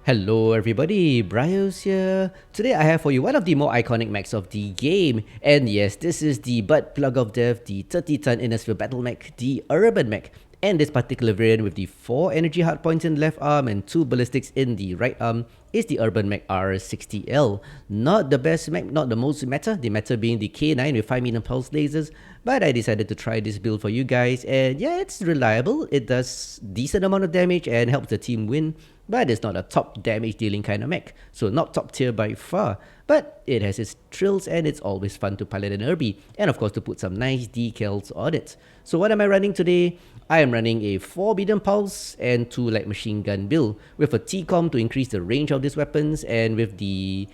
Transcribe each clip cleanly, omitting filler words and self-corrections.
Hello everybody, BrioS here. Today I have for you one of the more iconic mechs of the game. And yes, this is the butt plug of death, the 30-ton inner sphere battle mech, the Urbanmech. And this particular variant with the 4 energy hardpoints in the left arm and 2 ballistics in the right arm is the Urbanmech R60L. Not the best mech, not the most meta, the meta being the K9 with 5 million pulse lasers. But I decided to try this build for you guys, and yeah, it's reliable. It does decent amount of damage and helps the team win, but it's not a top damage dealing kind of mech, so not top tier by far. But it has its thrills and it's always fun to pilot an Urbie, and of course to put some nice decals on it. So what am I running today? I am running a 4 medium pulse and 2 light machine gun build, with a T-com to increase the range of these weapons, and with the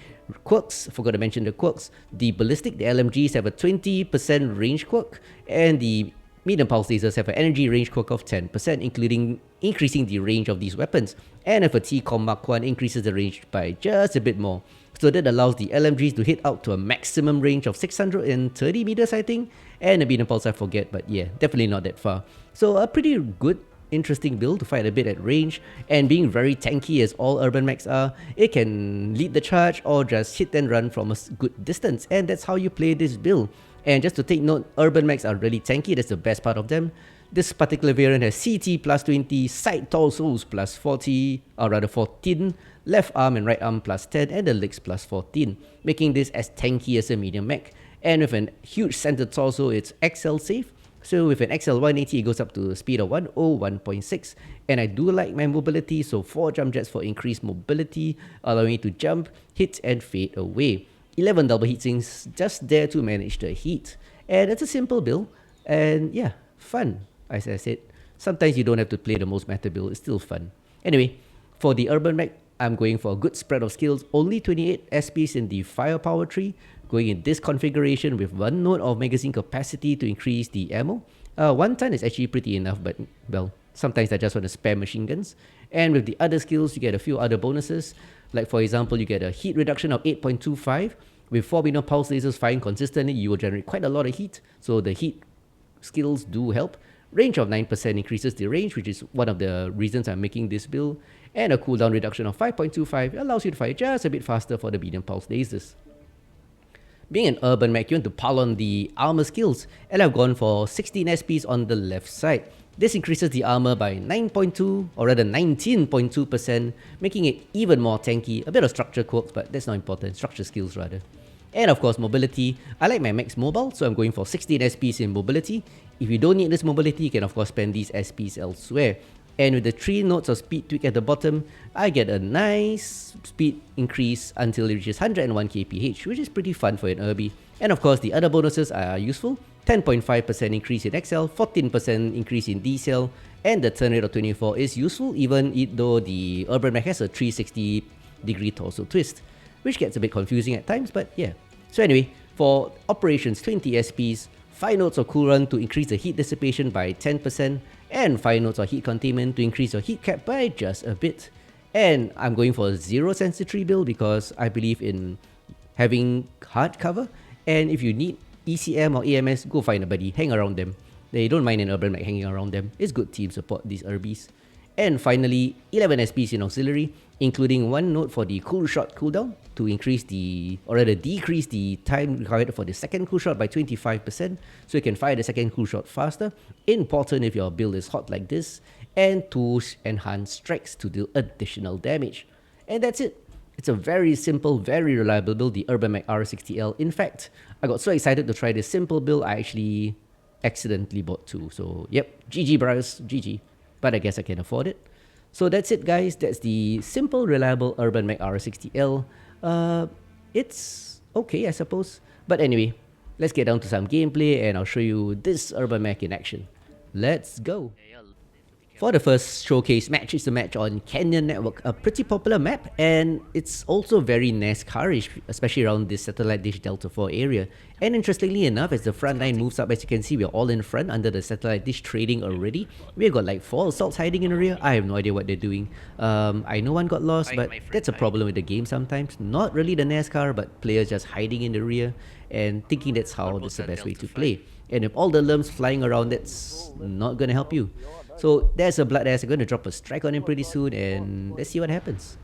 quirks, forgot to mention the quirks, the ballistic, the LMGs have a 20% range quirk, and the medium pulse lasers have an energy range quirk of 10%, including increasing the range of these weapons. And if a T-com Mark 1 increases the range by just a bit more. So that allows the LMGs to hit out to a maximum range of 630 meters, I think. And the medium pulse I forget, but yeah, definitely not that far. So a pretty good, interesting build to fight a bit at range, and being very tanky as all urban mechs are, it can lead the charge or just hit and run from a good distance, and that's how you play this build. And just to take note, urban mechs are really tanky, that's the best part of them. This particular variant has CT plus 20, side torsos plus 40, or rather 14, left arm and right arm plus 10, and the legs plus 14, making this as tanky as a medium mech. And with a huge center torso, it's XL safe. So with an XL 180, it goes up to a speed of 101.6. And I do like my mobility, so 4 jump jets for increased mobility, allowing me to jump, hit, and fade away. 11 double heat sinks just there to manage the heat. And it's a simple build, and yeah, fun. As I said, sometimes you don't have to play the most meta build, it's still fun. Anyway, for the urban mech, I'm going for a good spread of skills, only 28 SPs in the firepower tree, going in this configuration with 1 node of magazine capacity to increase the ammo. 1 ton is actually pretty enough, but well, sometimes I just want to spam machine guns. And with the other skills, you get a few other bonuses, like for example, you get a heat reduction of 8.25. With 4 million pulse lasers firing consistently, you will generate quite a lot of heat, so the heat skills do help. Range of 9% increases the range, which is one of the reasons I'm making this build. And a cooldown reduction of 5.25 allows you to fire just a bit faster for the medium pulse lasers. Being an urban mech, you want to pile on the armor skills, and I've gone for 16 SPs on the left side. This increases the armor by 9.2, or rather 19.2%, making it even more tanky. A bit of structure quirks, but that's not important, structure skills rather. And of course, mobility. I like my mechs mobile, so I'm going for 16 SPs in mobility. If you don't need this mobility, you can of course spend these SPs elsewhere. And with the 3 nodes of speed tweak at the bottom, I get a nice speed increase until it reaches 101 kph, which is pretty fun for an Urbie. And of course, the other bonuses are useful. 10.5% increase in XL, 14% increase in DCL, and the turn rate of 24 is useful even though the Urban Mech has a 360 degree torso twist, which gets a bit confusing at times, but yeah. So anyway, for operations, 20 SPs, 5 nodes of cool run to increase the heat dissipation by 10%, and 5 nodes of heat containment to increase your heat cap by just a bit. And I'm going for a 0 sensitivity build because I believe in having hard cover, and if you need ECM or AMS, go find a buddy, hang around them. They don't mind an urban mech hanging around them. It's good team support, these Urbies. And finally, 11 SPs in auxiliary, including 1 node for the cool shot cooldown to increase the, or rather decrease the time required for the second cool shot by 25%, so you can fire the second cool shot faster. Important if your build is hot like this. And 2 enhanced strikes to deal additional damage. And that's it. It's a very simple, very reliable build, the Urbanmech R60L. In fact, I got so excited to try this simple build, I actually accidentally bought 2. So yep, GG BrioS, GG. But I guess I can afford it. So that's it guys, that's the simple, reliable Urbanmech R60L. It's okay I suppose. But anyway, let's get down to some gameplay and I'll show you this Urbanmech in action. Let's go! For the first showcase match, it's a match on Canyon Network, a pretty popular map, and it's also very NASCAR-ish, especially around this satellite dish Delta 4 area. And interestingly enough, as the front line moves up, as you can see, we're all in front under the satellite dish trading already. We've got like 4 assaults hiding in the rear. I have no idea what they're doing. I know one got lost, but that's a problem with the game sometimes. Not really the NASCAR, but players just hiding in the rear and thinking that's how that's the best way to play. And with all the alarms flying around, that's not gonna help you. So there's a blood ass. I'm going to drop a strike on him pretty soon, and let's see what happens.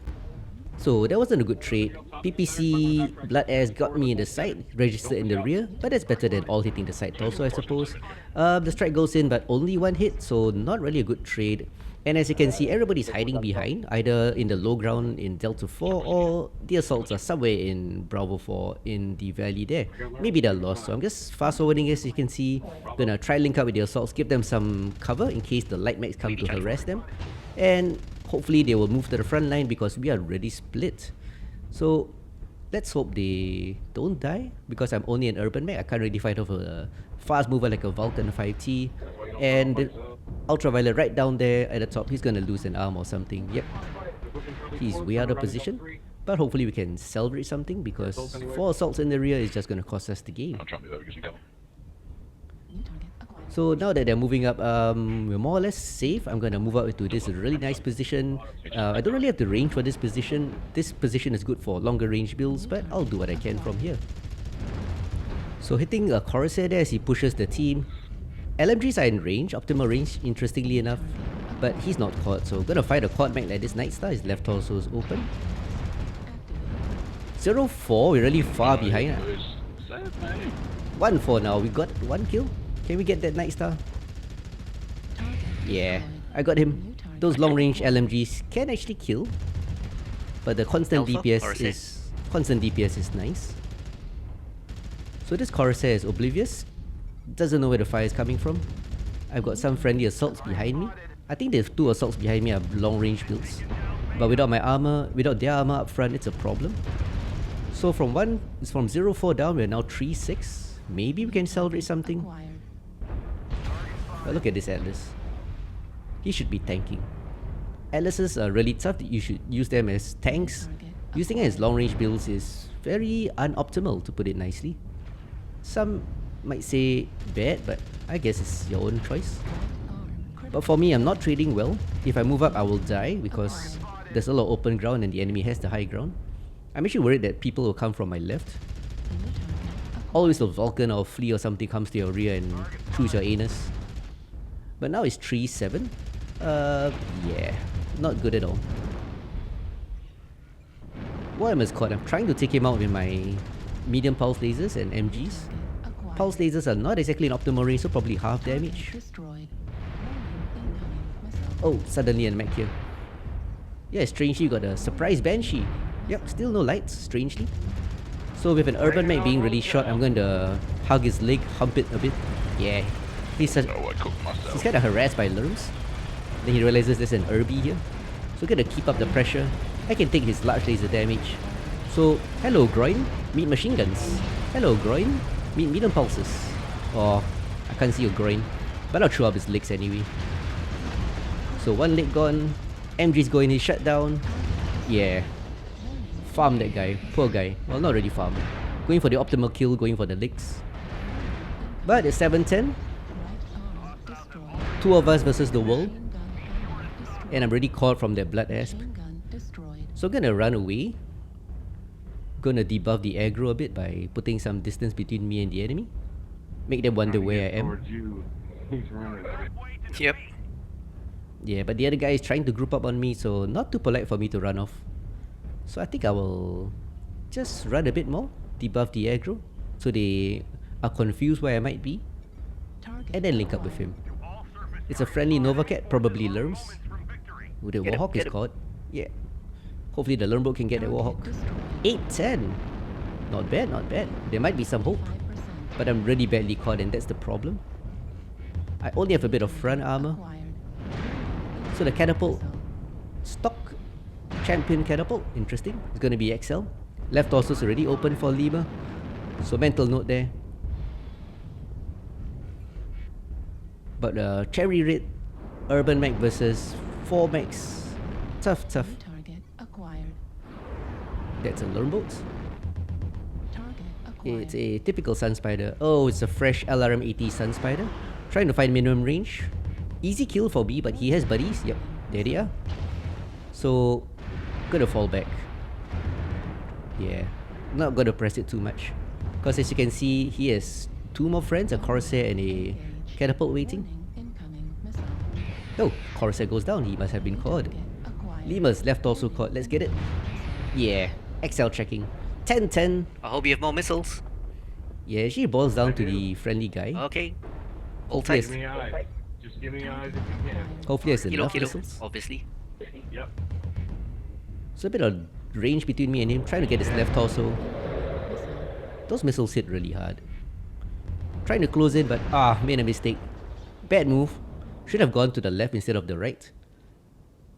So that wasn't a good trade. PPC BrioS got me in the side, registered in the rear, but that's better than all hitting the side torso, I suppose. The strike goes in, but only one hit, so not really a good trade. And as you can see, everybody's hiding behind, either in the low ground in Delta 4 or the assaults are somewhere in Bravo 4 in the valley there. Maybe they're lost, so I'm just fast forwarding as you can see. Gonna try link up with the assaults, give them some cover in case the light mechs come to harass them. And hopefully they will move to the front line because we are already split. So let's hope they don't die because I'm only an Urbanmech. I can't really fight off a fast mover like a Vulcan 5T. And the Ultraviolet right down there at the top, he's gonna lose an arm or something. Yep, he's way out of position. But hopefully we can salvage something because 4 assaults in the rear is just gonna cost us the game. So now that they're moving up, we're more or less safe. I'm gonna move up into this really nice position. I don't really have the range for this position. This position is good for longer range builds, but I'll do what I can from here. So hitting a Corsair there as he pushes the team. LMGs are in range, optimal range, interestingly enough. But he's not caught, so gonna fight a quad mech like this Night Star. His left torso is open. 0-4, we're really far behind. 1-4 now, we got 1 kill. Can we get that Night Star? Yeah, I got him. Those long range LMGs can actually kill, but the constant DPS is nice. So this Corsair is oblivious, doesn't know where the fire is coming from. I've got some friendly assaults behind me. I think the 2 assaults behind me are long range builds, but without my armor, without their armor up front, it's a problem. So from 0-4 down, we're now 3-6. Maybe we can salvage something. But look at this Atlas. He should be tanking. Atlases are really tough. You should use them as tanks. Using it as long range builds is very unoptimal, to put it nicely. Some might say bad, but I guess it's your own choice. But for me, I'm not trading well. If I move up, I will die because there's a lot of open ground and the enemy has the high ground. I'm actually worried that people will come from my left. Always a Vulcan or Flea or something comes to your rear and chews your anus. But now it's 3-7. Yeah, not good at all. Warhammer's caught. I'm trying to take him out with my medium pulse lasers and MGs. Pulse lasers are not exactly an optimal range, so probably half damage. Oh, suddenly a mech here. Yeah, strangely got a surprise Banshee. Yep, still no lights, strangely. So with an Urbanmech being really short, I'm going to hug his leg, hump it a bit. Yeah, he's kind of harassed by Lerms. Then he realizes there's an Urbie here. So gonna keep up the pressure. I can take his large laser damage. So, hello groin, meet machine guns. Hello groin, meet medium pulses. Oh, I can't see your groin, but I'll throw up his legs anyway. So 1 leg gone, MG's going, he's shut down. Yeah, farm that guy, poor guy. Well, not really farm. Going for the optimal kill, going for the legs. But it's 7-10. 2 of us versus the world. And I'm already caught from that blood asp. So I'm gonna run away. Gonna debuff the aggro a bit by putting some distance between me and the enemy. Make them wonder where I am. Yep. Yeah, but the other guy is trying to group up on me, so not too polite for me to run off. So I think I will just run a bit more, debuff the aggro, so they are confused where I might be, and then link up with him. It's a friendly Nova Cat, probably Lerms. Ooh, the Warhawk is caught. Yeah. Hopefully the Lermboat can get the Warhawk. 8-10. Not bad, not bad. There might be some hope. But I'm really badly caught and that's the problem. I only have a bit of front armor. So the catapult, stock champion catapult, interesting. It's gonna be XL. Left torso is already open for Lima. So mental note there. But Cherry Red Urbanmech versus 4 mechs. Tough, tough. That's a Lermboat. It's a typical Sun Spider. Oh, it's a fresh LRM-80 Sun Spider. Trying to find minimum range. Easy kill for B, but he has buddies. Yep, there they are. So, gonna fall back. Yeah, not gonna press it too much. Because as you can see, he has 2 more friends, a Corsair and a catapult waiting. Oh, Corsair goes down. He must have been caught. Lima's left also caught. Let's get it. Yeah, Excel checking. 10-10. I hope you have more missiles. Yeah, she boils down to the friendly guy. Okay. Hopefully, Give me eyes. Just give me eyes if you can. Hopefully, there's enough missiles. Obviously. Yep. So a bit of range between me and him, trying to get his left torso. Those missiles hit really hard. Trying to close in, but made a mistake. Bad move. Should have gone to the left instead of the right.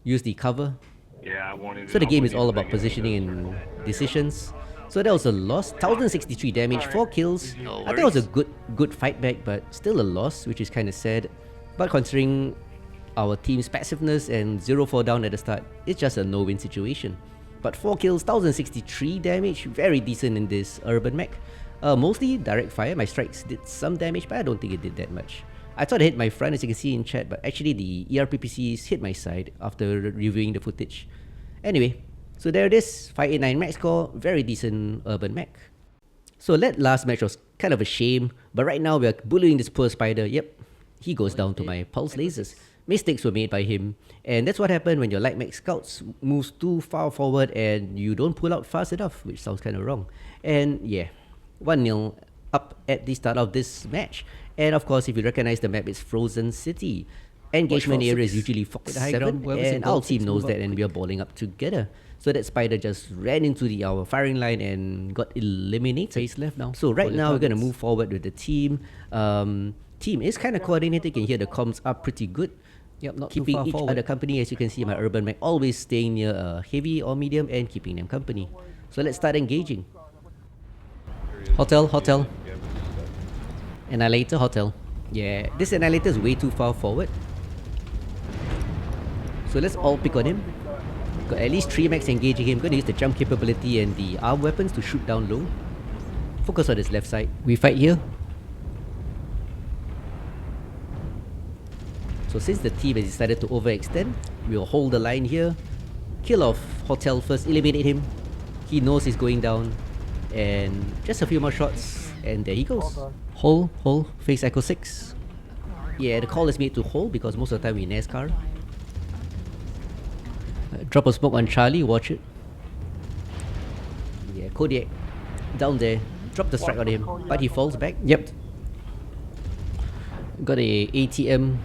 Use the cover. Yeah, I wanted. So the game is all about positioning and decisions. So that was a loss. 1063 damage, 4 kills. I think it was a good fight back, but still a loss, which is kind of sad. But considering our team's passiveness and 0-4 down at the start, it's just a no-win situation. But 4 kills, 1063 damage, very decent in this Urbanmech. Mostly direct fire. My strikes did some damage, but I don't think it did that much. I thought I hit my front, as you can see in chat, but actually the ERPPCs hit my side after reviewing the footage. Anyway, so there it is, 589 max score, very decent Urbanmech. So that last match was kind of a shame, but right now we are bullying this poor spider. Yep, he goes down to my pulse lasers. Mistakes were made by him, and that's what happened when your light mech scouts moves too far forward and you don't pull out fast enough, which sounds kind of wrong. And yeah, 1-0 up at the start of this match. And of course, if you recognize the map, it's Frozen City. Engagement area is usually Fox 7, and our team knows that, and we are balling up together. So that spider just ran into our firing line and got eliminated. Face left now. So right now, we're going to move forward with the team. Team is kind of coordinated. You can hear the comms are pretty good. Yep, not keeping each other company. As you can see, my Urbanmech always staying near heavy or medium and keeping them company. So let's start engaging. Hotel. Annihilator, hotel. Yeah, this Annihilator is way too far forward. So let's all pick on him. Got at least 3 mechs engaging him. Gonna use the jump capability and the arm weapons to shoot down low. Focus on his left side. We fight here. So since the team has decided to overextend, we'll hold the line here. Kill off hotel first, eliminate him. He knows he's going down. And just a few more shots, and there he goes. Hole, face echo 6. Yeah, the call is made to hold because most of the time we NASCAR. Drop a smoke on Charlie, watch it. Yeah, Kodiak down there. Drop the strike on him, but he falls back. Yep. Got a ATM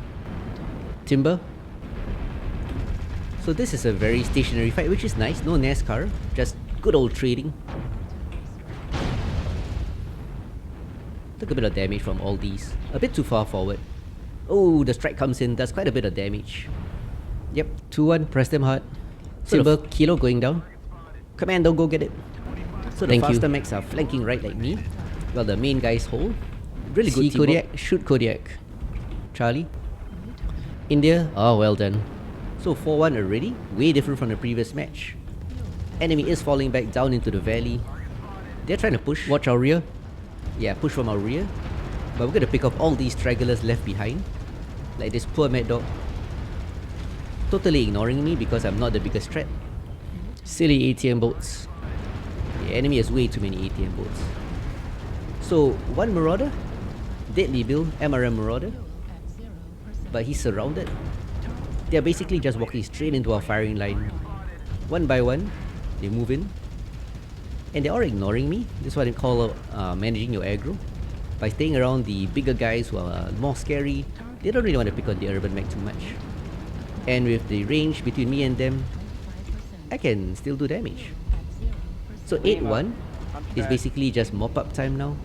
Timber. So this is a very stationary fight, which is nice. No NASCAR, just good old trading. Took a bit of damage from all these. A bit too far forward. Oh, the strike comes in, does quite a bit of damage. Yep, 2-1, press them hard. Silver, Kilo going down. Commando, go get it. So the faster mechs are flanking right like me, while the main guys hold. Really good teamwork. Kodiak, shoot Kodiak. Charlie. India, oh well done. So 4-1 already, way different from the previous match. Enemy is falling back down into the valley. They're trying to push. Watch our rear. Yeah, push from our rear. But we're gonna pick up all these stragglers left behind. Like this poor mad dog. Totally ignoring me because I'm not the biggest threat. Silly ATM boats. The enemy has way too many ATM boats. So, one Marauder. Deadly build, MRM Marauder. But he's surrounded. They're basically just walking straight into our firing line. One by one, they move in. And they're all ignoring me. This is what I call managing your aggro. By staying around the bigger guys who are more scary, they don't really want to pick on the Urbanmech too much. And with the range between me and them, I can still do damage. So 8-1 is basically just mop up time now.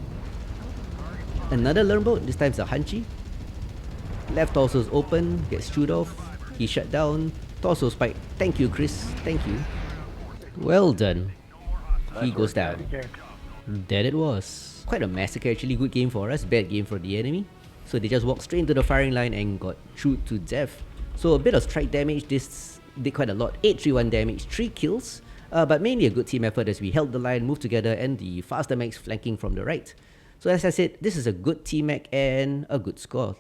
Another Lernboat, this time it's a Hunchy. Left torso is open, gets chewed off. He shut down. Torso spike. Thank you, Chris. Thank you. Well done. He goes down. That it was. Quite a massacre actually. Good game for us, bad game for the enemy. So they just walked straight into the firing line and got chewed to death. So a bit of strike damage. This did quite a lot. 831 damage, 3 kills. But mainly a good team effort as we held the line, moved together, and the faster mechs flanking from the right. So as I said, this is a good team mech and a good score.